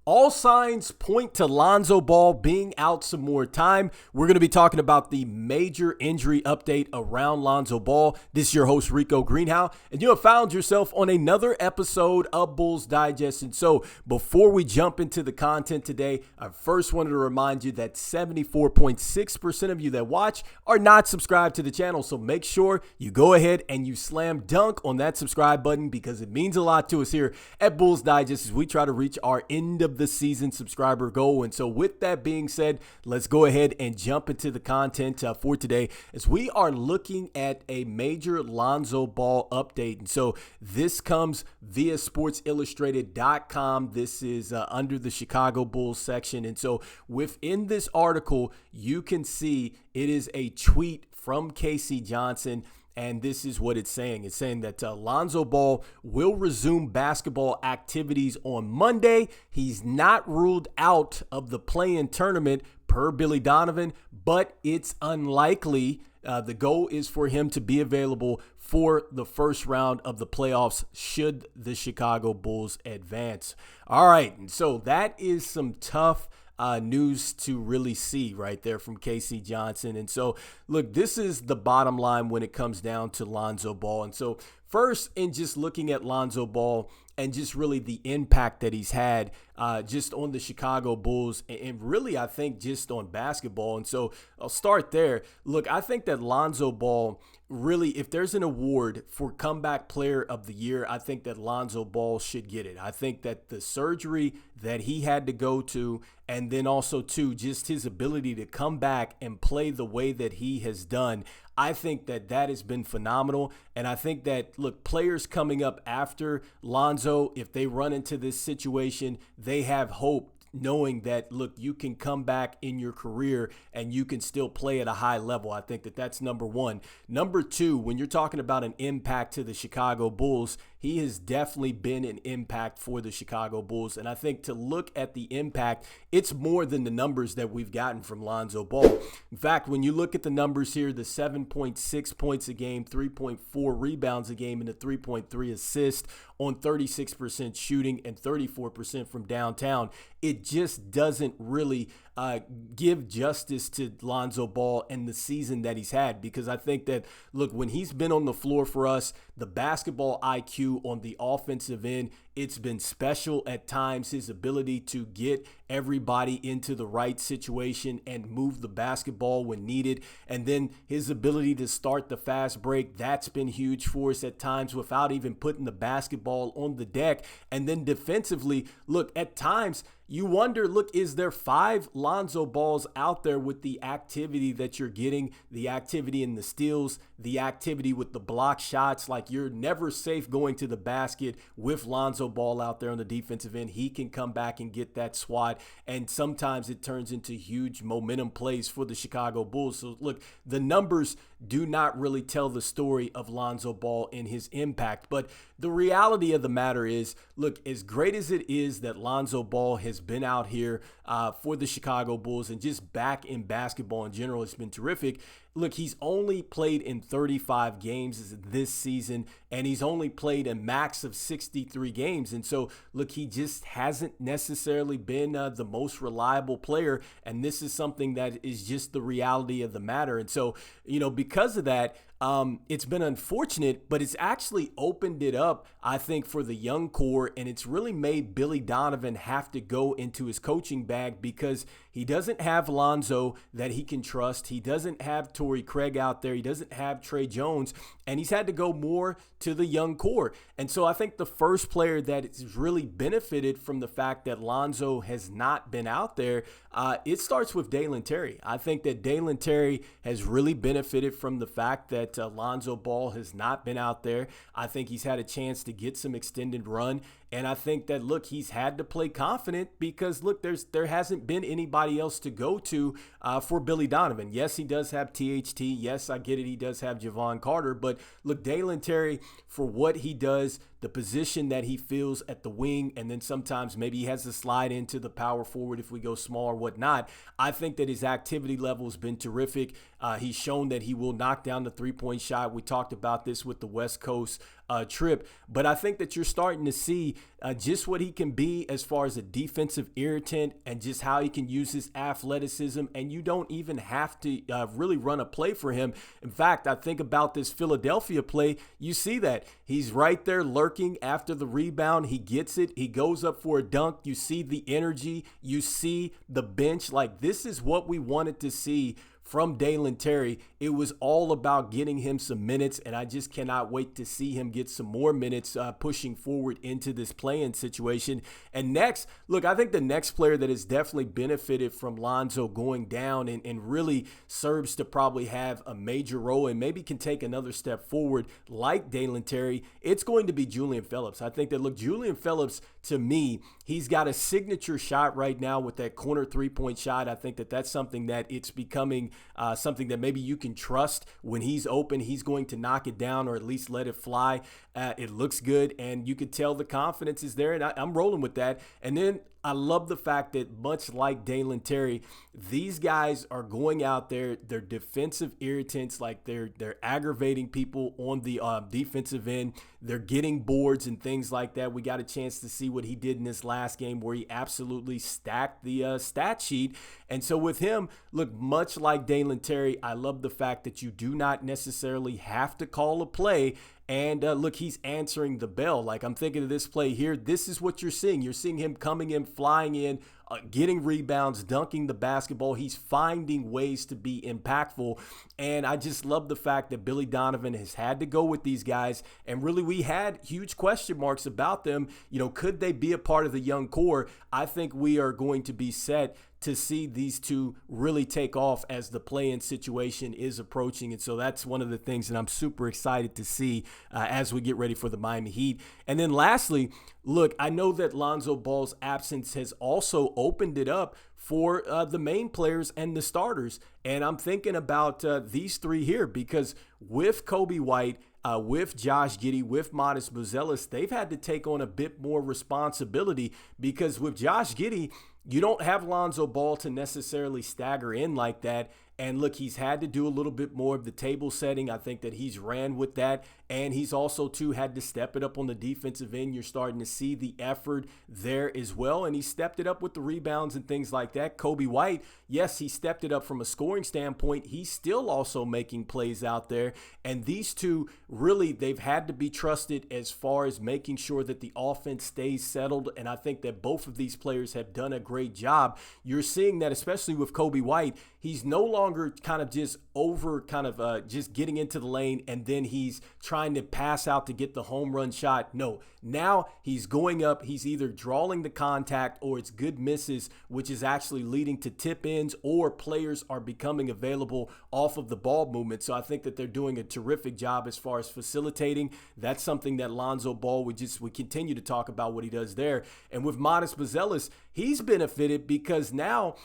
All signs point to Lonzo Ball being out some more time. We're going to be talking about the major injury update around Lonzo Ball. This is your host, Rico Greenhowe, and you have found yourself on another episode of Bulls Digest. And so before we jump into the content today, I first wanted to remind you that 74.6% of you that watch are not subscribed to the channel. So make sure you go ahead and you slam dunk on that subscribe button because it means a lot to us here at Bulls Digest as we try to reach our end of the season subscriber goal. And so with that being said, let's go ahead and jump into the content for today as we are looking at a major Lonzo Ball update. And so this comes via sportsillustrated.com. This is under the Chicago Bulls section. And so within this article, you can see it is a tweet from Casey Johnson. And this is what it's saying. It's saying that Lonzo Ball will resume basketball activities on Monday. He's not ruled out of the play-in tournament per Billy Donovan, but it's unlikely. The goal is for him to be available for the first round of the playoffs should the Chicago Bulls advance. All right, and so that is some tough news to really see right there from Casey Johnson. And so, look, this is the bottom line when it comes down to Lonzo Ball. And so first, in just looking at Lonzo Ball and just really the impact that he's had just on the Chicago Bulls and really, I think, just on basketball. And so I'll start there. Look, I think that Lonzo Ball really, if there's an award for comeback player of the year, I think that Lonzo Ball should get it. I think that the surgery that he had to go to, and then also too, just his ability to come back and play the way that he has done, I think that that has been phenomenal. And I think that, look, players coming up after Lonzo, if they run into this situation, they have hope, knowing that, look, you can come back in your career and you can still play at a high level. I think that that's number one. Number two, when you're talking about an impact to the Chicago Bulls, he has definitely been an impact for the Chicago Bulls. And I think to look at the impact, it's more than the numbers that we've gotten from Lonzo Ball. In fact, when you look at the numbers here, the 7.6 points a game, 3.4 rebounds a game, and the 3.3 assists on 36% shooting and 34% from downtown, it just doesn't really give justice to Lonzo Ball and the season that he's had. Because I think that, look, when he's been on the floor for us, the basketball IQ on the offensive end, it's been special at times. His ability to get everybody into the right situation and move the basketball when needed. And then his ability to start the fast break, that's been huge for us at times without even putting the basketball on the deck. And then defensively, look, at times you wonder, look, is there 5 Lonzo Balls out there with the activity that you're getting, the activity in the steals, the activity with the block shots? Like, you're never safe going to the basket with Lonzo Ball out there on the defensive end. He can come back and get that swat, and sometimes it turns into huge momentum plays for the Chicago Bulls. So, look, the numbers do not really tell the story of Lonzo Ball and his impact. But the reality of the matter is, look, as great as it is that Lonzo Ball has been out here for the Chicago Bulls and just back in basketball in general, it's been terrific. Look, he's only played in 35 games this season, and he's only played a max of 63 games. And so, look, he just hasn't necessarily been the most reliable player, and this is something that is just the reality of the matter. And so, you know, because of that, it's been unfortunate, but it's actually opened it up, I think, for the young core, and it's really made Billy Donovan have to go into his coaching bag because he doesn't have Lonzo that he can trust. He doesn't have Torrey Craig out there. He doesn't have Trey Jones, and he's had to go more to the young core. And so I think the first player that has really benefited from the fact that Lonzo has not been out there, it starts with Dalen Terry. I think that Dalen Terry has really benefited from the fact that Lonzo Ball has not been out there. I think he's had a chance to get some extended run. And I think that, look, he's had to play confident because, look, there hasn't been anybody else to go to for Billy Donovan. Yes, he does have THT. Yes, I get it. He does have Javon Carter. But, look, Dalen Terry, for what he does, the position that he fills at the wing, and then sometimes maybe he has to slide into the power forward if we go small or whatnot. I think that his activity level has been terrific. He's shown that he will knock down the three-point shot. We talked about this with the West Coast trip. But I think that you're starting to see just what he can be as far as a defensive irritant and just how he can use his athleticism. And you don't even have to really run a play for him. In fact, I think about this Philadelphia play. You see that he's right there lurking after the rebound. He gets it. He goes up for a dunk. You see the energy. You see the bench. Like, this is what we wanted to see from Dalen Terry. It was all about getting him some minutes, and I just cannot wait to see him get some more minutes pushing forward into this play-in situation. And next, look, I think the next player that has definitely benefited from Lonzo going down and really serves to probably have a major role and maybe can take another step forward like Dalen Terry, it's going to be Julian Philips. I think that, look, Julian Philips, to me, he's got a signature shot right now with that corner three-point shot. I think that that's something that it's becoming something that maybe you can trust. When he's open, he's going to knock it down or at least let it fly. It looks good, and you could tell the confidence is there, and I'm rolling with that. And then I love the fact that, much like Dalen Terry, these guys are going out there. They're defensive irritants, like they're aggravating people on the defensive end. They're getting boards and things like that. We got a chance to see what he did in this last game where he absolutely stacked the stat sheet. And so with him, look, much like Dalen Terry, I love the fact that you do not necessarily have to call a play. And look, he's answering the bell. Like, I'm thinking of this play here. This is what you're seeing. You're seeing him coming in, flying in, getting rebounds, dunking the basketball. He's finding ways to be impactful. And I just love the fact that Billy Donovan has had to go with these guys. And really, we had huge question marks about them. You know, could they be a part of the young core? I think we are going to be set to see these two really take off as the play-in situation is approaching. And so that's one of the things that I'm super excited to see as we get ready for the Miami Heat. And then lastly, look, I know that Lonzo Ball's absence has also opened it up for the main players and the starters. And I'm thinking about these three here, because with Coby White, with Josh Giddey, with Modest Buzelis, they've had to take on a bit more responsibility, because with Josh Giddey, you don't have Lonzo Ball to necessarily stagger in like that. And look, he's had to do a little bit more of the table setting. I think that he's ran with that. And he's also, too, had to step it up on the defensive end. You're starting to see the effort there as well. And he stepped it up with the rebounds and things like that. Coby White, yes, he stepped it up from a scoring standpoint. He's still also making plays out there. And these two, really, they've had to be trusted as far as making sure that the offense stays settled. And I think that both of these players have done a great job. You're seeing that, especially with Coby White. He's no longer kind of just just getting into the lane and then he's trying to pass out to get the home run shot. No, now he's going up. He's either drawing the contact or it's good misses, which is actually leading to tip ins, or players are becoming available off of the ball movement. So I think that they're doing a terrific job as far as facilitating. That's something that Lonzo Ball, we continue to talk about what he does there. And with Modest Buzelis, he's benefited because now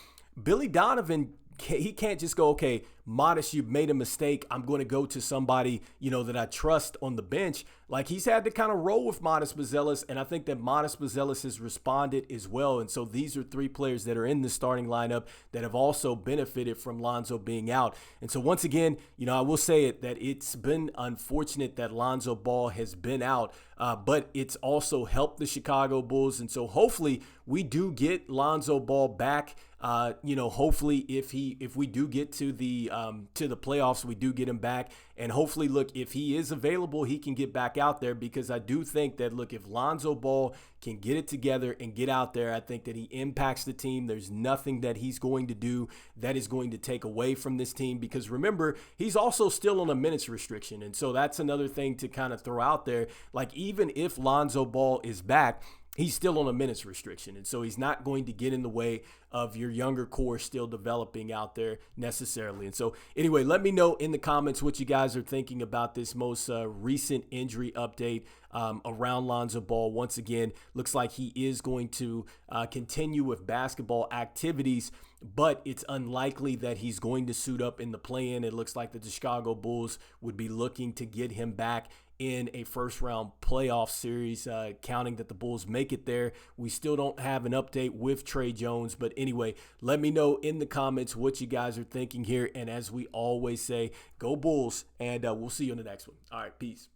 Billy Donovan, he can't just go, okay, Modest, you've made a mistake. I'm going to go to somebody, that I trust on the bench. Like, he's had to kind of roll with Modest Buzelis, and I think that Modest Buzelis has responded as well. And so these are three players that are in the starting lineup that have also benefited from Lonzo being out. And so once again, I will say it that it's been unfortunate that Lonzo Ball has been out, but it's also helped the Chicago Bulls. And so hopefully we do get Lonzo Ball back. Hopefully if we do get to the playoffs, we do get him back. And hopefully, look, if he is available, he can get back out there, because I do think that, look, if Lonzo Ball can get it together and get out there, I think that he impacts the team. There's nothing that he's going to do that is going to take away from this team, because remember, he's also still on a minutes restriction. And so that's another thing to kind of throw out there. Like, even if Lonzo Ball is back, he's still on a minutes restriction. And so he's not going to get in the way of your younger core still developing out there necessarily. And so anyway, let me know in the comments what you guys are thinking about this most recent injury update around Lonzo Ball. Once again, looks like he is going to continue with basketball activities, but it's unlikely that he's going to suit up in the play-in. It looks like the Chicago Bulls would be looking to get him back in a first-round playoff series, counting that the Bulls make it there. We still don't have an update with Trey Jones, but anyway, let me know in the comments what you guys are thinking here. And as we always say, go Bulls, and we'll see you on the next one. All right, peace.